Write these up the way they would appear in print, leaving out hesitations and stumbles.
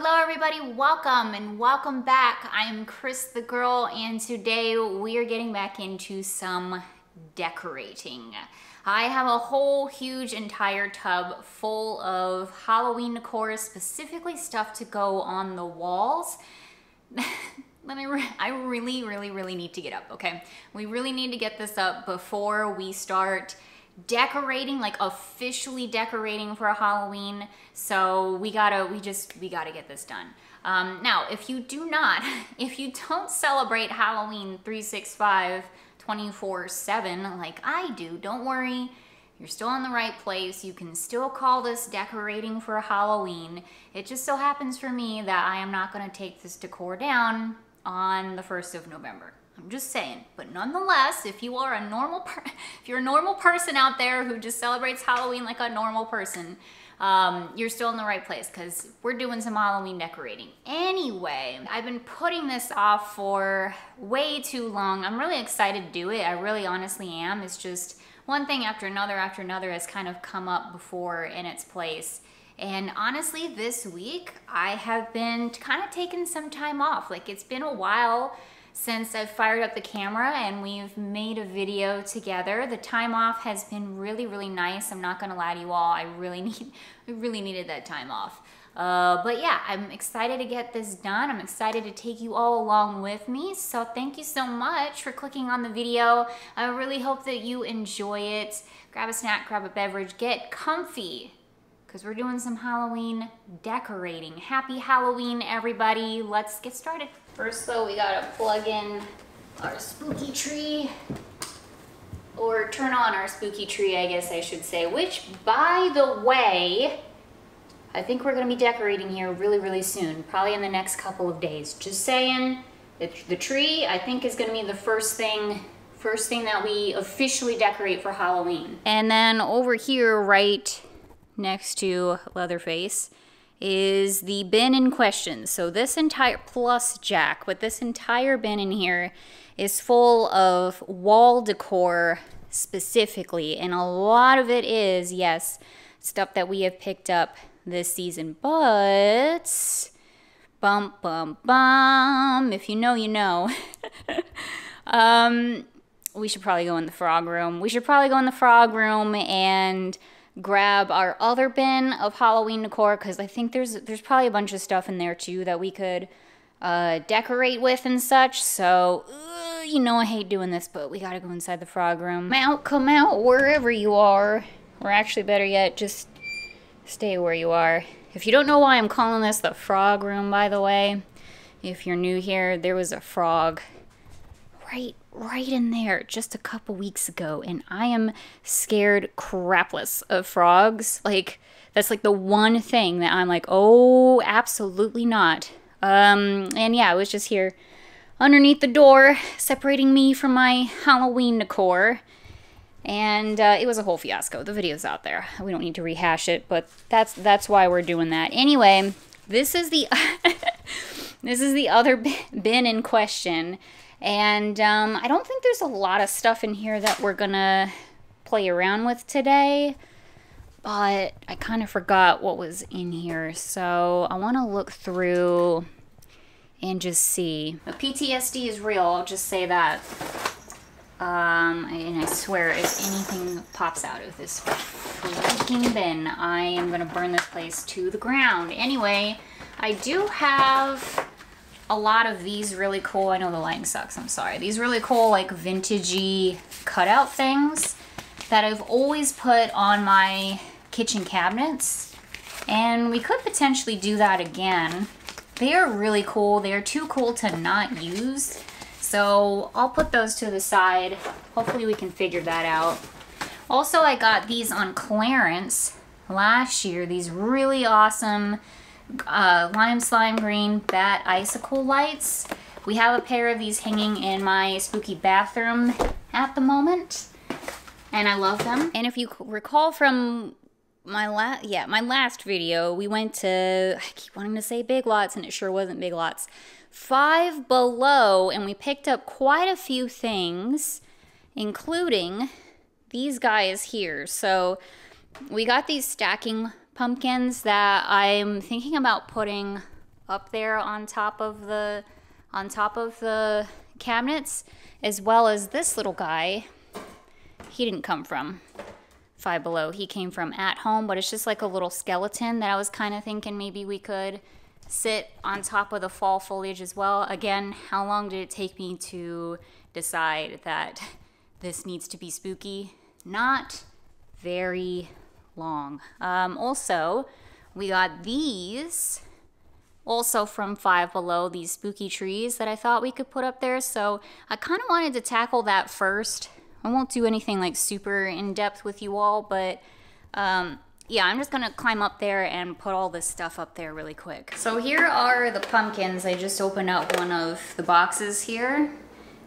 Hello everybody, welcome and welcome back. I am CrisTheGirl and today we are getting back into some decorating. I have a whole huge entire tub full of Halloween decor, specifically stuff to go on the walls. I really need to get up, okay? We really need to get this up before we start decorating, like officially decorating for Halloween. So we gotta get this done. Now, if you don't celebrate Halloween 365 24/7 like I do, don't worry, you're still in the right place. You can still call this decorating for Halloween. It just so happens for me that I am not gonna take this decor down on the 1st of November. I'm just saying, but nonetheless, if you're a normal person out there who just celebrates Halloween like a normal person, you're still in the right place because we're doing some Halloween decorating. Anyway, I've been putting this off for way too long. I'm really excited to do it. I really honestly am. It's just one thing after another has kind of come up before in its place. And honestly, this week, I have been kind of taking some time off. Like, it's been a while since I've fired up the camera and we've made a video together. The time off has been really nice. I'm not gonna lie to you all, I really needed that time off. But yeah, I'm excited to get this done. I'm excited to take you all along with me. So thank you so much for clicking on the video. I really hope that you enjoy it. Grab a snack, grab a beverage, get comfy, because we're doing some Halloween decorating. Happy Halloween, everybody. Let's get started. First though, we gotta plug in our spooky tree, or turn on our spooky tree, I guess I should say, which, by the way, I think we're gonna be decorating here really soon, probably in the next couple of days. Just saying, the tree, I think, is gonna be the first thing that we officially decorate for Halloween. And then over here, right next to Leatherface, is the bin in question. So this entire, plus Jack, but this entire bin in here is full of wall decor specifically, and a lot of it is, yes, stuff that we have picked up this season. But bum, if you know, you know. We should probably go in the frog room. And grab our other bin of Halloween decor, because I think there's probably a bunch of stuff in there too that we could decorate with and such. So you know, I hate doing this, but we gotta go inside the frog room. Come out wherever you are, or actually better yet, just stay where you are. If you don't know why I'm calling this the frog room, by the way, if you're new here, there was a frog right in there just a couple weeks ago, and I am scared crapless of frogs. Like, that's like the one thing that I'm like, oh, absolutely not. And yeah, it was just here underneath the door, separating me from my Halloween decor, and it was a whole fiasco. The video's out there. We don't need to rehash it, but that's why we're doing that. Anyway, this is the this is the other bin in question. And I don't think there's a lot of stuff in here that we're gonna play around with today, but I kind of forgot what was in here, so I want to look through and just see. The PTSD is real, I'll just say that. And I swear, if anything pops out of this freaking bin, I am gonna burn this place to the ground. Anyway, I do have a lot of these really cool, I know the lighting sucks, I'm sorry, these really cool, like, vintagey cutout things that I've always put on my kitchen cabinets, and we could potentially do that again. They are really cool. They are too cool to not use, so I'll put those to the side. Hopefully we can figure that out. Also, I got these on clearance last year, these really awesome lime slime green bat icicle lights. We have a pair of these hanging in my spooky bathroom at the moment, and I love them. And if you recall from my last video, we went to, I keep wanting to say Big Lots, and it sure wasn't Big Lots, Five Below, and we picked up quite a few things, including these guys here. So we got these stacking pumpkins that I'm thinking about putting up there on top of the cabinets, as well as this little guy. He didn't come from Five Below. He came from At Home, but it's just like a little skeleton that I was kind of thinking maybe we could sit on top of the fall foliage as well. Again, how long did it take me to decide that this needs to be spooky? Not very long. Also, we got these also from Five Below, these spooky trees that I thought we could put up there. So I kind of wanted to tackle that first. I won't do anything like super in depth with you all, but yeah, I'm just gonna climb up there and put all this stuff up there really quick. So here are the pumpkins. I just opened up one of the boxes here.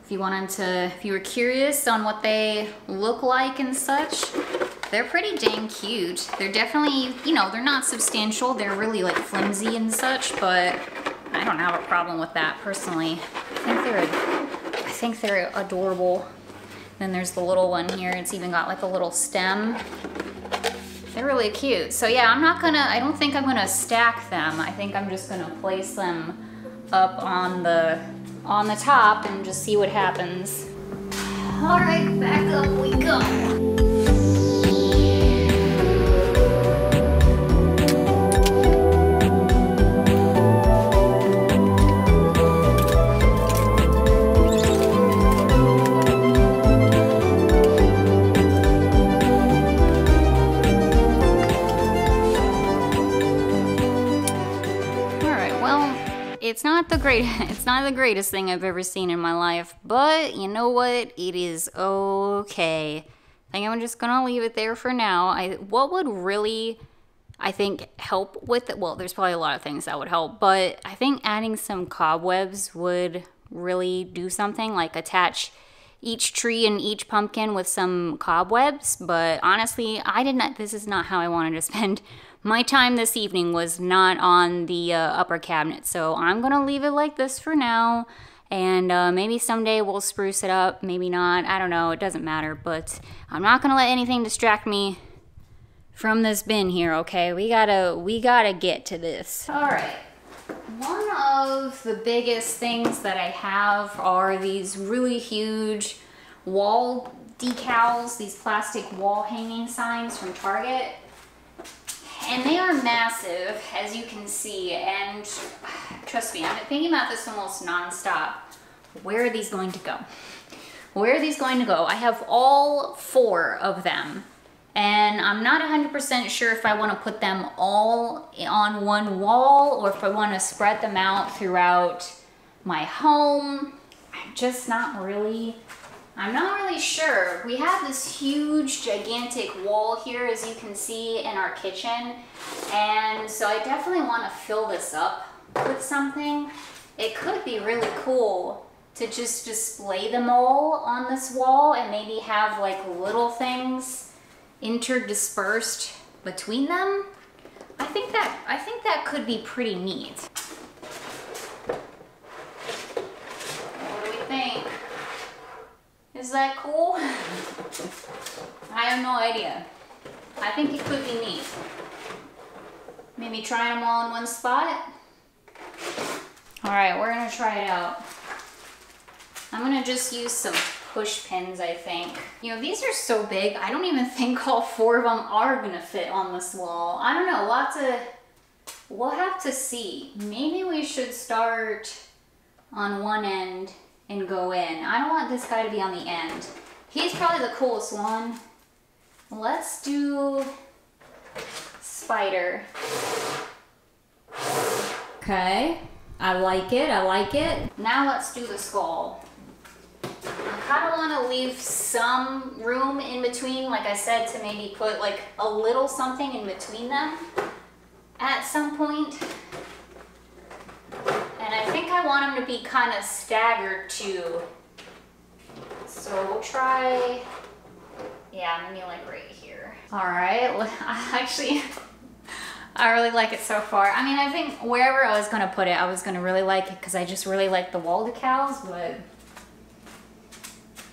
If you were curious on what they look like and such, they're pretty dang cute. They're definitely, you know, they're not substantial. They're really like flimsy and such, but I don't have a problem with that personally. I think they're adorable. Then there's the little one here. It's even got like a little stem. They're really cute. So yeah, I don't think I'm gonna stack them. I think I'm just gonna place them up on the top and just see what happens. All right, back up we go. It's not the greatest thing I've ever seen in my life, but you know what? It is okay. I think I'm just gonna leave it there for now. What would really, I think, help with it? Well, there's probably a lot of things that would help, but I think adding some cobwebs would really do something, like attach each tree and each pumpkin with some cobwebs. But honestly, this is not how I wanted to spend my time this evening. Was not on the upper cabinet, so I'm gonna leave it like this for now, and maybe someday we'll spruce it up, maybe not, I don't know, it doesn't matter, but I'm not gonna let anything distract me from this bin here, okay? We gotta get to this. All right, one of the biggest things that I have are these really huge wall decals, these plastic wall hanging signs from Target. And they are massive, as you can see, and trust me, I've been thinking about this almost nonstop. Where are these going to go? Where are these going to go? I have all 4 of them, and I'm not 100% sure if I want to put them all on one wall or if I want to spread them out throughout my home. I'm not really sure. We have this huge, gigantic wall here, as you can see, in our kitchen. And so I definitely want to fill this up with something. It could be really cool to just display them all on this wall and maybe have like little things interdispersed between them. I think that could be pretty neat. What do we think? Is that cool? I have no idea. I think it could be neat. Maybe try them all in one spot. All right, we're gonna try it out. I'm gonna just use some push pins, I think. You know, these are so big, I don't even think all 4 of them are gonna fit on this wall. I don't know, we'll have to see. Maybe we should start on one end and go in. I don't want this guy to be on the end. He's probably the coolest one. Let's do spider. Okay, I like it. Now let's do the skull. I kind of want to leave some room in between, like I said, to maybe put like a little something in between them at some point. And I think I want them to be kind of staggered too. So we'll try, yeah, maybe like right here. All right, I really like it so far. I mean, I think wherever I was gonna put it, I was gonna really like it because I just really like the wall decals, but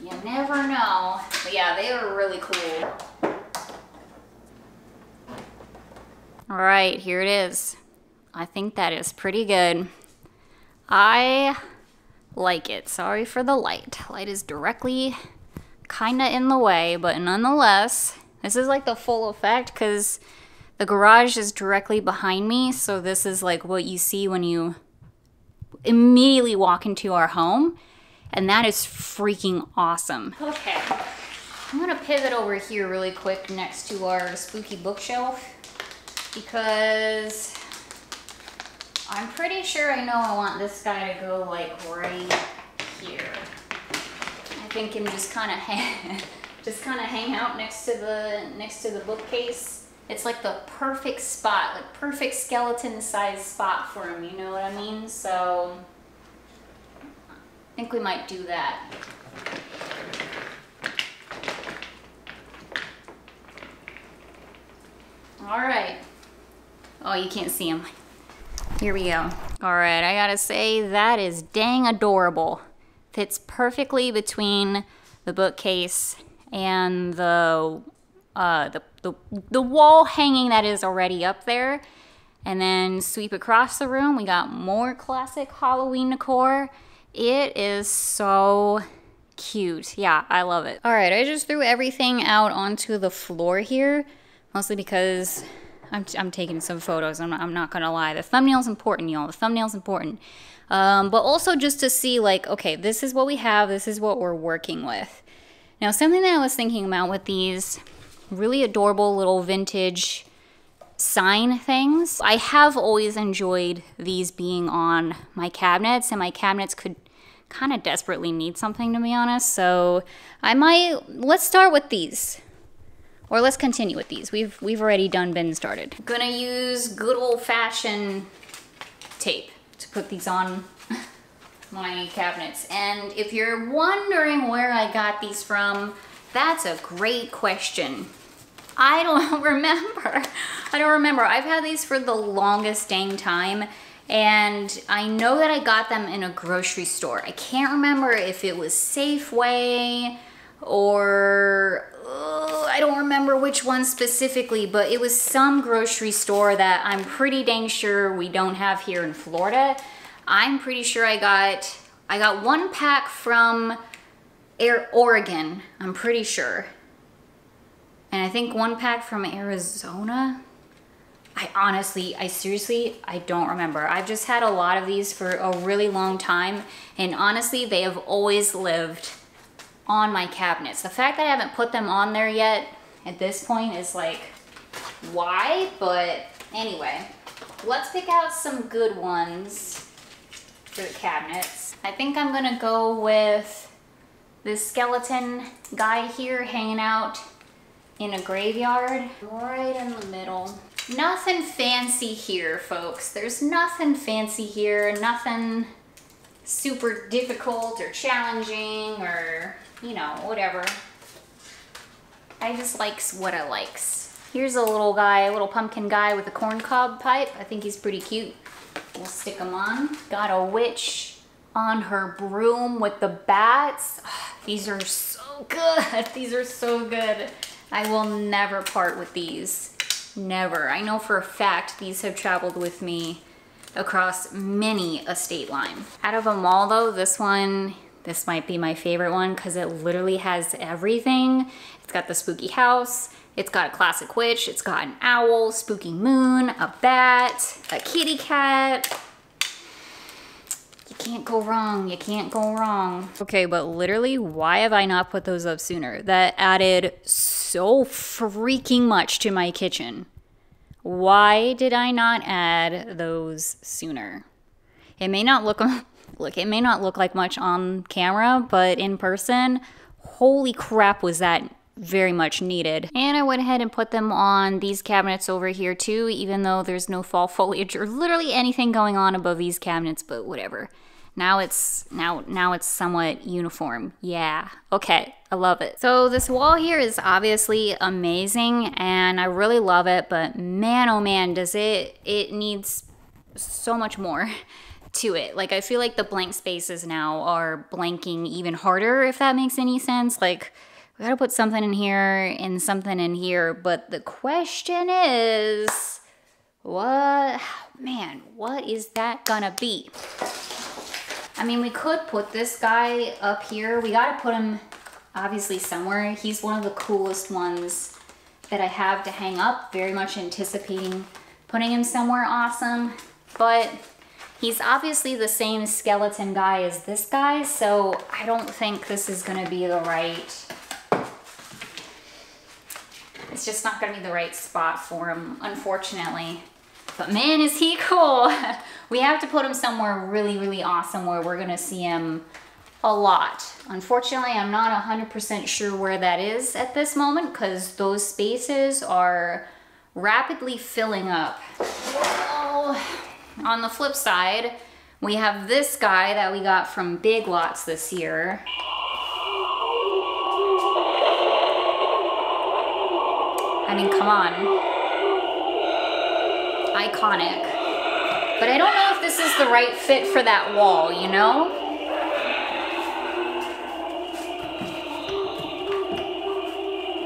you never know. But yeah, they were really cool. All right, here it is. I think that is pretty good. I like it. Sorry for the light. Light is directly kind of in the way, but nonetheless, this is like the full effect because the garage is directly behind me. So this is like what you see when you immediately walk into our home. And that is freaking awesome. Okay, I'm gonna pivot over here really quick next to our spooky bookshelf because I'm pretty sure I know I want this guy to go like right here. I think him just kind of hang out next to the bookcase. It's like the perfect spot, like perfect skeleton size spot for him. You know what I mean? So I think we might do that. All right. Oh, you can't see him. Here we go. All right, I gotta say that is dang adorable. Fits perfectly between the bookcase and the wall hanging that is already up there. And then sweep across the room, we got more classic Halloween decor. It is so cute. Yeah, I love it. All right, I just threw everything out onto the floor here, mostly because I'm taking some photos. I'm not gonna lie. The thumbnail's important, y'all. The thumbnail's important. But also just to see like, okay, this is what we have. This is what we're working with. Now, something that I was thinking about with these really adorable little vintage sign things, I have always enjoyed these being on my cabinets, and my cabinets could kind of desperately need something, to be honest. So let's start with these. Or let's continue with these. We've already been started. I'm gonna use good old-fashioned tape to put these on my cabinets. And if you're wondering where I got these from, that's a great question. I don't remember. I don't remember. I've had these for the longest dang time, and I know that I got them in a grocery store. I can't remember if it was Safeway or I don't remember which one specifically, but it was some grocery store that I'm pretty dang sure we don't have here in Florida. I'm pretty sure I got one pack from Oregon, I'm pretty sure. And I think one pack from Arizona. I seriously, I don't remember. I've just had a lot of these for a really long time, and honestly, they have always lived on my cabinets. The fact that I haven't put them on there yet at this point is like, why? But anyway, let's pick out some good ones for the cabinets. I think I'm gonna go with this skeleton guy here hanging out in a graveyard, right in the middle. Nothing fancy here, folks. There's nothing fancy here, nothing super difficult or challenging or, you know, whatever. I just likes what I likes. Here's a little guy, a little pumpkin guy with a corncob pipe. I think he's pretty cute. We'll stick him on. Got a witch on her broom with the bats. These are so good. These are so good. I will never part with these. Never. I know for a fact these have traveled with me across many a state line. Out of them all though, this might be my favorite one because it literally has everything. It's got the spooky house, it's got a classic witch, it's got an owl, spooky moon, a bat, a kitty cat. You can't go wrong, you can't go wrong. Okay, but literally, why have I not put those up sooner? That added so freaking much to my kitchen. Why did I not add those sooner? It may not look, it may not look like much on camera, but in person, holy crap was that very much needed. And I went ahead and put them on these cabinets over here too, even though there's no fall foliage or literally anything going on above these cabinets, but whatever. Now it's somewhat uniform. Yeah, okay, I love it. So this wall here is obviously amazing and I really love it, but man, oh man, does it needs so much more to it. Like I feel like the blank spaces now are blanking even harder, if that makes any sense. Like we gotta put something in here and something in here, but the question is, What, man, what is that gonna be? I mean, we could put this guy up here. We gotta put him obviously somewhere. He's one of the coolest ones that I have to hang up. Very much anticipating putting him somewhere awesome. But he's obviously the same skeleton guy as this guy, so I don't think this is gonna be the right... It's just not gonna be the right spot for him, unfortunately. But man, is he cool. We have to put him somewhere really, really awesome where we're gonna see him a lot. Unfortunately, I'm not 100% sure where that is at this moment because those spaces are rapidly filling up. Oh. On the flip side, we have this guy that we got from Big Lots this year. I mean, come on. Iconic. But I don't know if this is the right fit for that wall, you know?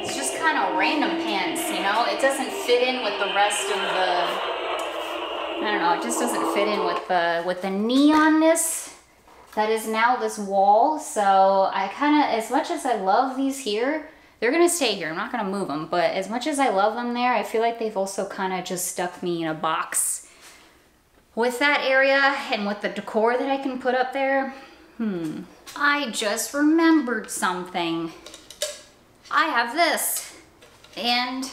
It's just kind of random pants, you know? It doesn't fit in with the rest of the... I don't know, it just doesn't fit in with the neonness that is now this wall. So I kind of, as much as I love these here, they're gonna stay here. I'm not gonna move them, but as much as I love them there, I feel like they've also kind of just stuck me in a box with that area and with the decor that I can put up there. I just remembered something. I have this and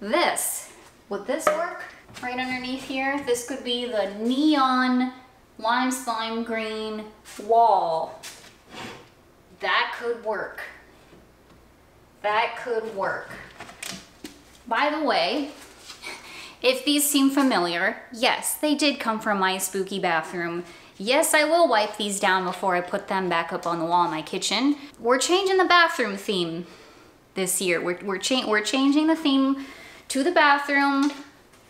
this. Would this work? Right underneath here, this could be the neon lime slime green wall. That could work. That could work. By the way, if these seem familiar, yes, they did come from my spooky bathroom. Yes, I will wipe these down before I put them back up on the wall in my kitchen. We're changing the bathroom theme this year. We're changing the theme to the bathroom.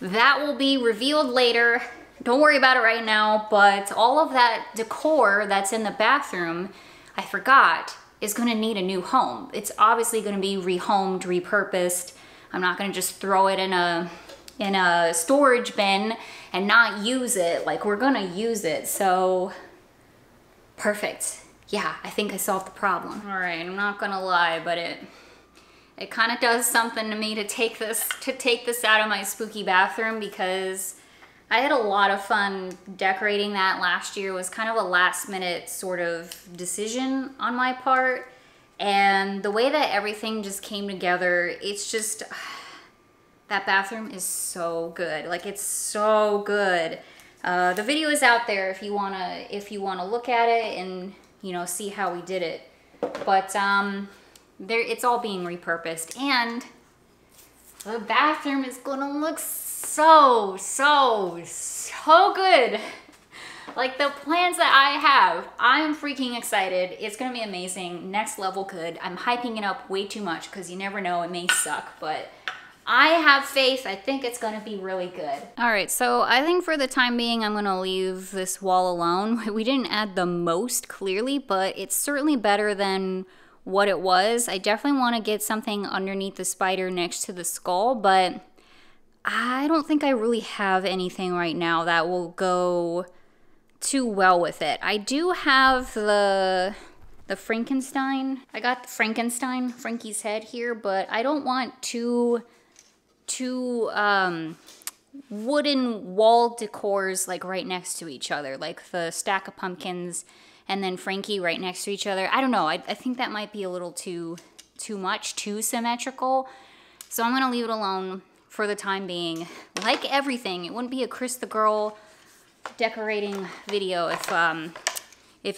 That will be revealed later. Don't worry about it right now, but all of that decor that's in the bathroom, I forgot, is gonna need a new home. It's obviously gonna be rehomed, repurposed. I'm not gonna just throw it in a storage bin and not use it. Like, we're gonna use it, so perfect. Yeah, I think I solved the problem. All right, I'm not gonna lie, but it kind of does something to me to take this out of my spooky bathroom because I had a lot of fun decorating that last year. It was kind of a last minute sort of decision on my part. And the way that everything just came together, it's just, that bathroom is so good. Like, it's so good. The video is out there if you wanna look at it and, you know, see how we did it. But it's all being repurposed, and the bathroom is gonna look so good. Like, the plans that I have, I'm freaking excited. It's gonna be amazing, next level good. I'm hyping it up way too much because you never know, it may suck, but I have faith. I think it's gonna be really good. All right, so I think for the time being, I'm gonna leave this wall alone. We didn't add the most clearly, but it's certainly better than what it was. I definitely want to get something underneath the spider next to the skull, but I don't think I really have anything right now that will go too well with it. I do have the Frankenstein. I got the Frankenstein, Frankie's head here, but I don't want two wooden wall decors like right next to each other, like the stack of pumpkins and then Frankie right next to each other. I don't know, I think that might be a little too much, too symmetrical. So I'm gonna leave it alone for the time being. Like everything, it wouldn't be a CrisTheGirl decorating video if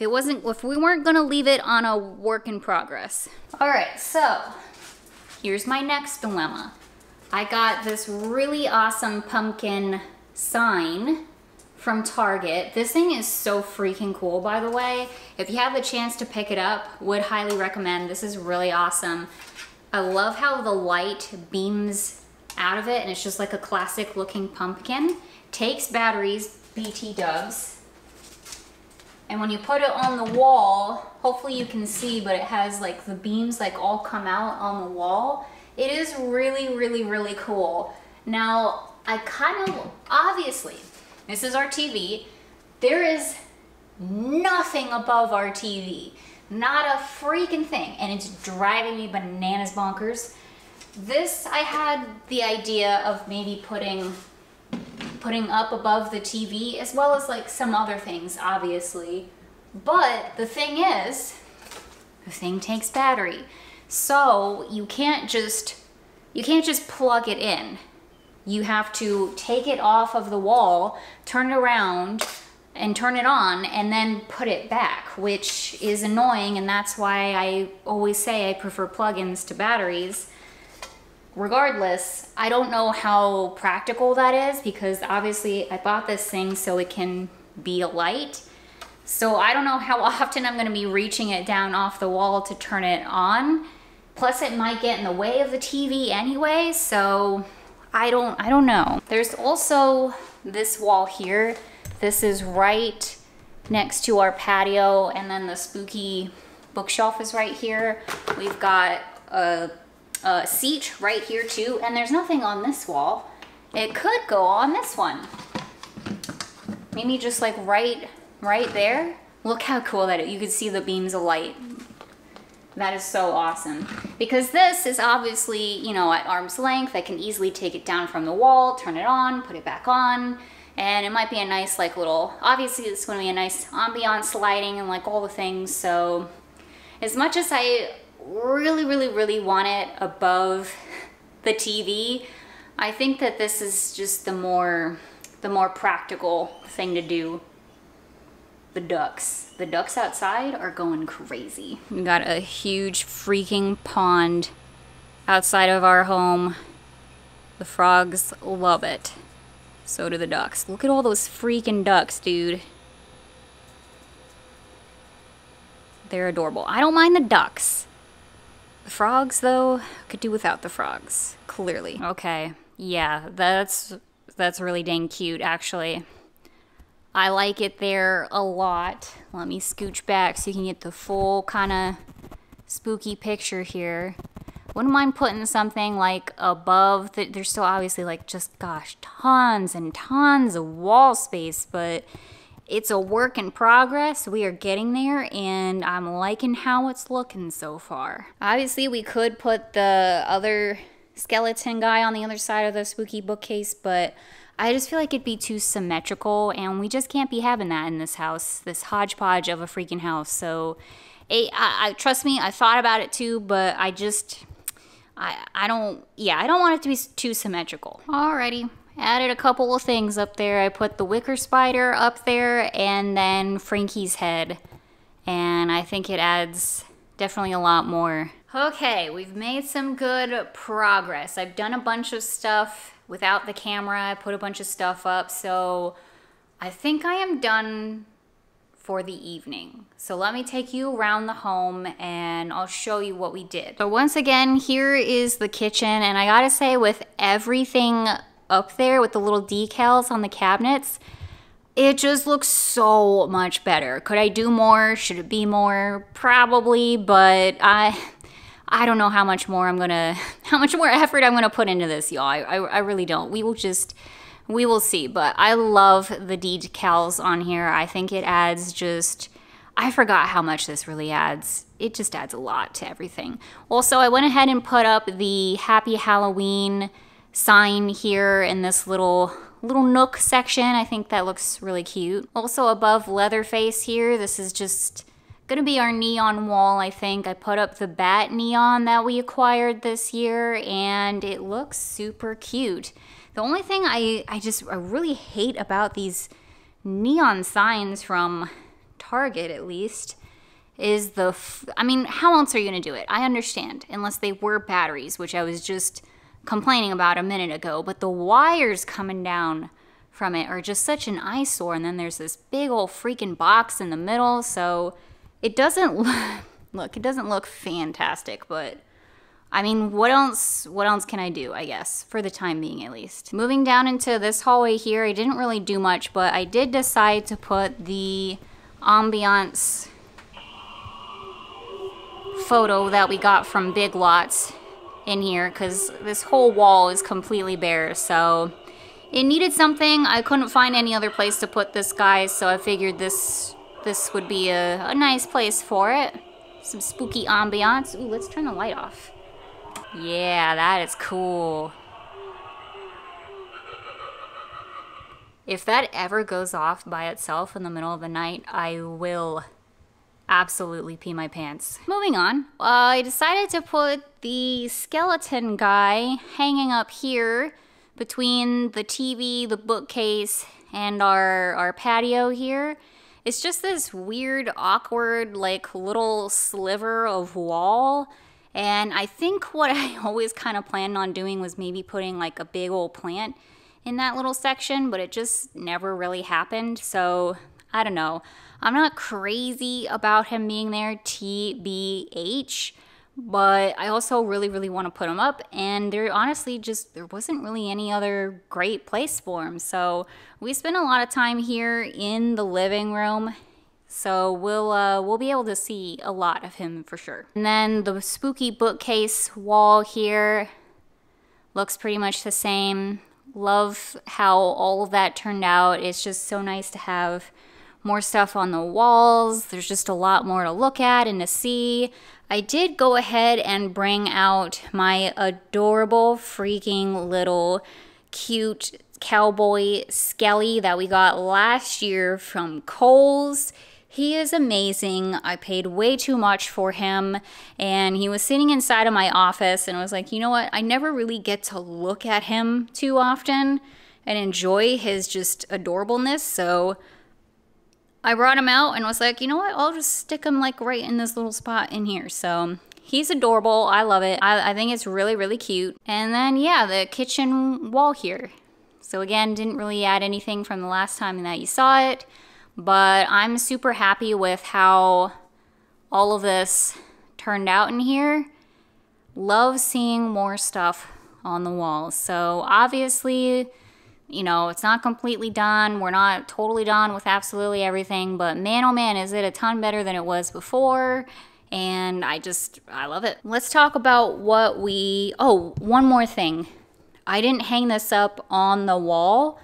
we weren't gonna leave it on a work in progress. All right, so here's my next dilemma. I got this really awesome pumpkin sign from Target. This thing is so freaking cool, by the way. If you have the chance to pick it up, would highly recommend. This is really awesome. I love how the light beams out of it and it's just like a classic looking pumpkin. Takes batteries, BT dubs. And when you put it on the wall, hopefully you can see, but it has like the beams like all come out on the wall. It is really, really, really cool. Now, I kind of, obviously, this is our TV. There is nothing above our TV. Not a freaking thing. And it's driving me bananas bonkers. This, I had the idea of maybe putting up above the TV, as well as like some other things, obviously. But the thing is, the thing takes battery. So you can't just plug it in. You have to take it off of the wall, turn it around, and turn it on, and then put it back, which is annoying, and that's why I always say I prefer plugins to batteries. Regardless, I don't know how practical that is, because obviously I bought this thing so it can be a light. So I don't know how often I'm gonna be reaching it down off the wall to turn it on. Plus it might get in the way of the TV anyway, so I don't know. There's also this wall here. This is right next to our patio, and then the spooky bookshelf is right here. We've got a seat right here too, and there's nothing on this wall. It could go on this one. Maybe just like right there. Look how cool that is. You can see the beams of light. That is so awesome. Because this is obviously, you know, at arm's length. I can easily take it down from the wall, turn it on, put it back on. And it might be a nice like little, obviously it's gonna be a nice ambiance lighting and like all the things. So as much as I really want it above the TV, I think that this is just the more practical thing to do. The ducks outside are going crazy. We got a huge freaking pond outside of our home. The frogs love it. So do the ducks. Look at all those freaking ducks, dude. They're adorable. I don't mind the ducks. The frogs, though, could do without the frogs, clearly. Okay, yeah, that's really dang cute, actually. I like it there a lot. Let me scooch back so you can get the full kind of spooky picture here. Wouldn't mind putting something like above. There's still obviously like just, gosh, tons and tons of wall space, but it's a work in progress. We are getting there, and I'm liking how it's looking so far. Obviously, we could put the other skeleton guy on the other side of the spooky bookcase, but I just feel like it'd be too symmetrical, and we just can't be having that in this house, this hodgepodge of a freaking house. So, trust me, I thought about it too, but I don't want it to be too symmetrical. Alrighty, added a couple of things up there. I put the wicker spider up there, and then Frankie's head, and I think it adds definitely a lot more. Okay, we've made some good progress. I've done a bunch of stuff without the camera. I put a bunch of stuff up, so I think I am done for the evening. So let me take you around the home and I'll show you what we did. So once again, here is the kitchen, and I gotta say, with everything up there with the little decals on the cabinets, it just looks so much better. Could I do more? Should it be more? Probably, but I don't know how much more effort I'm gonna put into this, y'all. I really don't. We will see, but I love the decals on here. I think it adds just, I forgot how much this really adds. It just adds a lot to everything. Also, I went ahead and put up the Happy Halloween sign here in this little nook section. I think that looks really cute. Also above Leatherface here, this is just gonna be our neon wall, I think. I put up the bat neon that we acquired this year, and it looks super cute. The only thing I really hate about these neon signs from Target, at least, is I mean, how else are you gonna do it? I understand, unless they were batteries, which I was just complaining about a minute ago, but the wires coming down from it are just such an eyesore, and then there's this big old freaking box in the middle, so it doesn't look fantastic, but I mean, what else can I do, I guess, for the time being at least. Moving down into this hallway here, I didn't really do much, but I did decide to put the ambiance photo that we got from Big Lots in here, because this whole wall is completely bare, so It needed something. I couldn't find any other place to put this guy, so I figured this would be a nice place for it. Some spooky ambiance. Ooh, let's turn the light off. Yeah, that is cool. If that ever goes off by itself in the middle of the night, I will absolutely pee my pants. Moving on, I decided to put the skeleton guy hanging up here between the TV, the bookcase, and our patio here. It's just this weird, awkward, like little sliver of wall. And I think what I always kind of planned on doing was maybe putting like a big old plant in that little section, but it just never really happened. So I don't know. I'm not crazy about him being there, TBH, but I also really, really want to put him up, and there honestly there wasn't really any other great place for him. So we spent a lot of time here in the living room, so we'll be able to see a lot of him for sure. And then the spooky bookcase wall here looks pretty much the same. Love how all of that turned out. It's just so nice to have more stuff on the walls. There's just a lot more to look at and to see. I did go ahead and bring out my adorable freaking little cute cowboy Skelly that we got last year from Kohl's. He is amazing. I paid way too much for him, and he was sitting inside of my office, and I was like, you know what? I never really get to look at him too often and enjoy his just adorableness, so I brought him out and was like, you know what? I'll just stick him like right in this little spot in here. So he's adorable. I love it. I think it's really, really cute. And then, yeah, the kitchen wall here. So again, didn't really add anything from the last time that you saw it, but I'm super happy with how all of this turned out in here. Love seeing more stuff on the walls. So obviously, you know, it's not completely done. We're not totally done with absolutely everything, but man, oh man, is it a ton better than it was before. And I love it. Let's talk about what one more thing. I didn't hang this up on the wall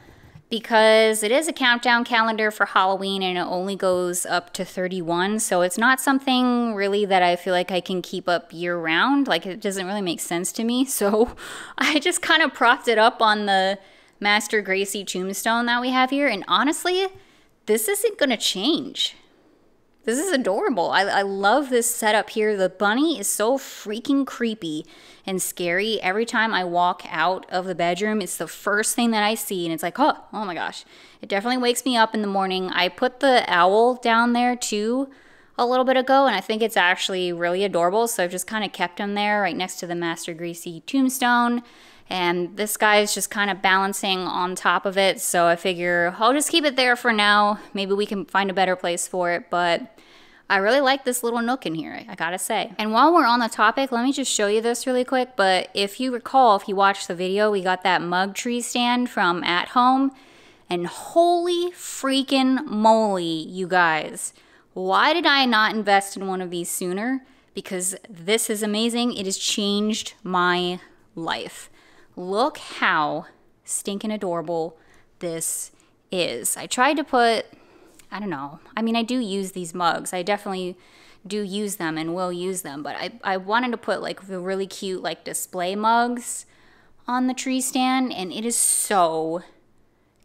because it is a countdown calendar for Halloween and it only goes up to 31. So it's not something really that I feel like I can keep up year round. Like, it doesn't really make sense to me. So I just kind of propped it up on the Master Gracie tombstone that we have here, and honestly, this isn't gonna change. This is adorable. I love this setup here. The bunny is so freaking creepy and scary. Every time I walk out of the bedroom, it's the first thing that I see, and it's like, oh my gosh. It definitely wakes me up in the morning. I put the owl down there too a little bit ago, and I think it's actually really adorable, so I've just kind of kept him there right next to the Master Gracie tombstone. And this guy is just kind of balancing on top of it, so I figure I'll just keep it there for now. Maybe we can find a better place for it, but I really like this little nook in here, I gotta say. And while we're on the topic, let me just show you this really quick, but if you recall, if you watched the video, we got that mug tree stand from At Home, and holy freaking moly, you guys. Why did I not invest in one of these sooner? Because this is amazing. It has changed my life. Look how stinking adorable this is. I tried to put, I don't know, I mean, I do use these mugs. I definitely do use them and will use them, but I wanted to put like the really cute like display mugs on the tree stand, and it is so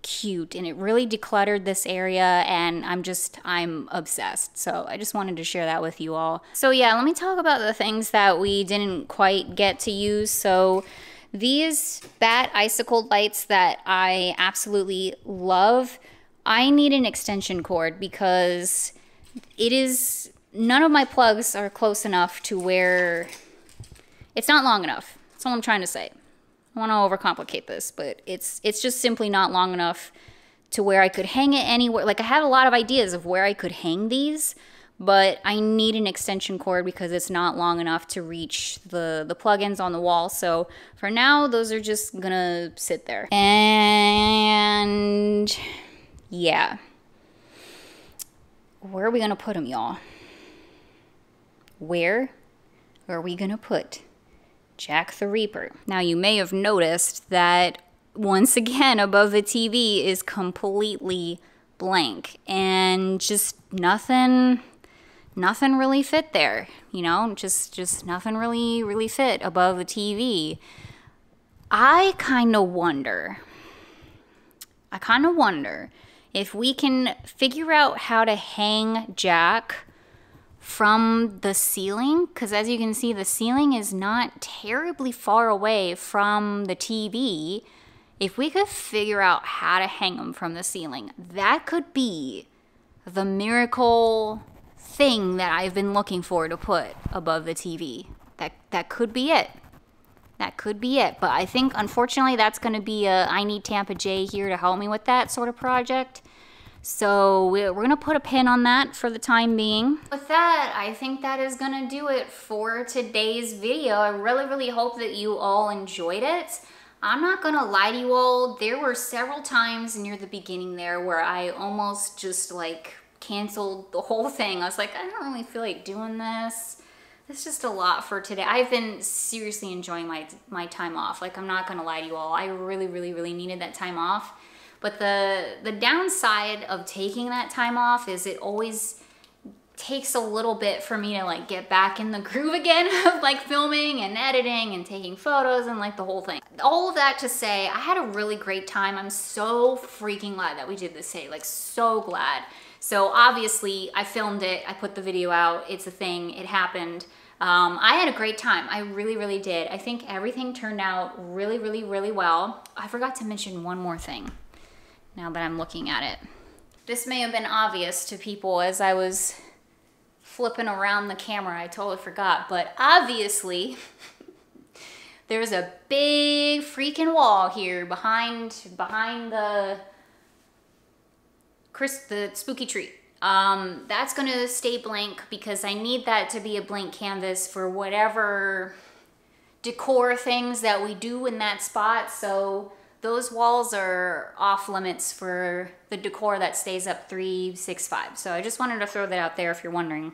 cute, and it really decluttered this area, and I'm obsessed. So I just wanted to share that with you all. So yeah, let me talk about the things that we didn't quite get to use. So these bat icicle lights that I absolutely love, I need an extension cord because none of my plugs are close enough to where, it's not long enough. That's all I'm trying to say. I want to overcomplicate this, but it's just simply not long enough to where I could hang it anywhere. Like, I have a lot of ideas of where I could hang these, but I need an extension cord because it's not long enough to reach the plugins on the wall. So for now, those are just gonna sit there. And yeah, where are we gonna put them, y'all? Where are we gonna put Jack the Reaper? Now, you may have noticed that once again, above the TV is completely blank, and just nothing really fit there, you know, just nothing really fit above the TV. I kind of wonder if we can figure out how to hang Jack from the ceiling, because as you can see, the ceiling is not terribly far away from the TV. If we could figure out how to hang him from the ceiling, that could be the miracle thing that I've been looking for to put above the TV. That could be it. That could be it. But I think, unfortunately, that's going to be I need Tampa J here to help me with that sort of project. So we're going to put a pin on that for the time being. With that, I think that is going to do it for today's video. I really hope that you all enjoyed it. I'm not going to lie to you all. There were several times near the beginning there where I almost just like canceled the whole thing. I was like, I don't really feel like doing this. It's just a lot for today. I've been seriously enjoying my time off. Like, I'm not gonna lie to you all. I really needed that time off. But the downside of taking that time off is it always takes a little bit for me to like get back in the groove again of like filming and editing and taking photos and like the whole thing. All of that to say, I had a really great time. I'm so freaking glad that we did this today. Like, so glad. So obviously I filmed it, I put the video out, it's a thing, it happened. I had a great time, I really did. I think everything turned out really well. I forgot to mention one more thing now that I'm looking at it. This may have been obvious to people as I was flipping around the camera, I totally forgot, but obviously there's a big freaking wall here behind the spooky tree. That's gonna stay blank because I need that to be a blank canvas for whatever decor things that we do in that spot. So those walls are off limits for the decor that stays up 365. So I just wanted to throw that out there if you're wondering.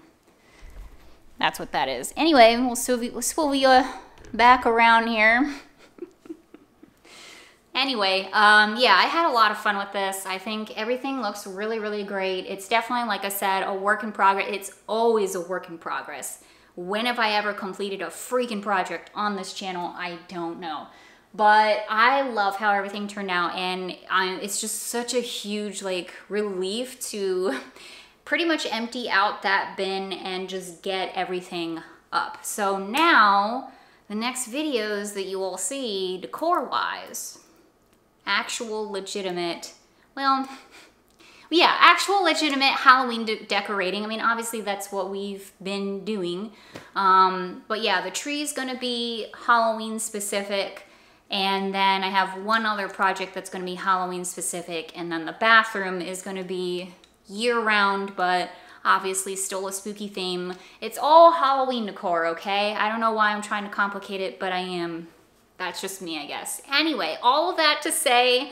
That's what that is. Anyway, we'll swivel you back around here. Anyway, yeah, I had a lot of fun with this. I think everything looks really great. It's definitely, like I said, a work in progress. It's always a work in progress. When have I ever completed a freaking project on this channel? I don't know. But I love how everything turned out, and it's just such a huge like relief to pretty much empty out that bin and just get everything up. So now the next videos that you will see decor-wise, actual legitimate, well, yeah, actual legitimate Halloween decorating. I mean, obviously that's what we've been doing. But yeah, the tree's gonna be Halloween specific. And then I have one other project that's gonna be Halloween specific. And then the bathroom is gonna be year round, but obviously still a spooky theme. It's all Halloween decor, okay? I don't know why I'm trying to complicate it, but I am. That's just me, I guess. Anyway, all of that to say,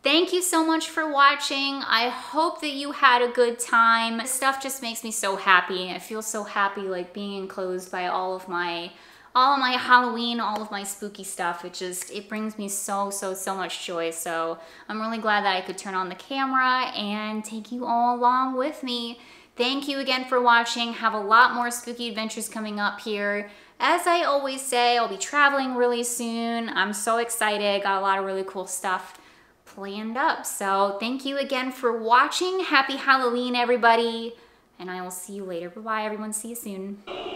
thank you so much for watching. I hope that you had a good time. This stuff just makes me so happy. I feel so happy like being enclosed by all of my Halloween, all of my spooky stuff. It brings me so much joy. So I'm really glad that I could turn on the camera and take you all along with me. Thank you again for watching. Have a lot more spooky adventures coming up here. As I always say, I'll be traveling really soon. I'm so excited. Got a lot of really cool stuff planned up. So thank you again for watching. Happy Halloween, everybody. And I will see you later. Bye-bye, everyone. See you soon.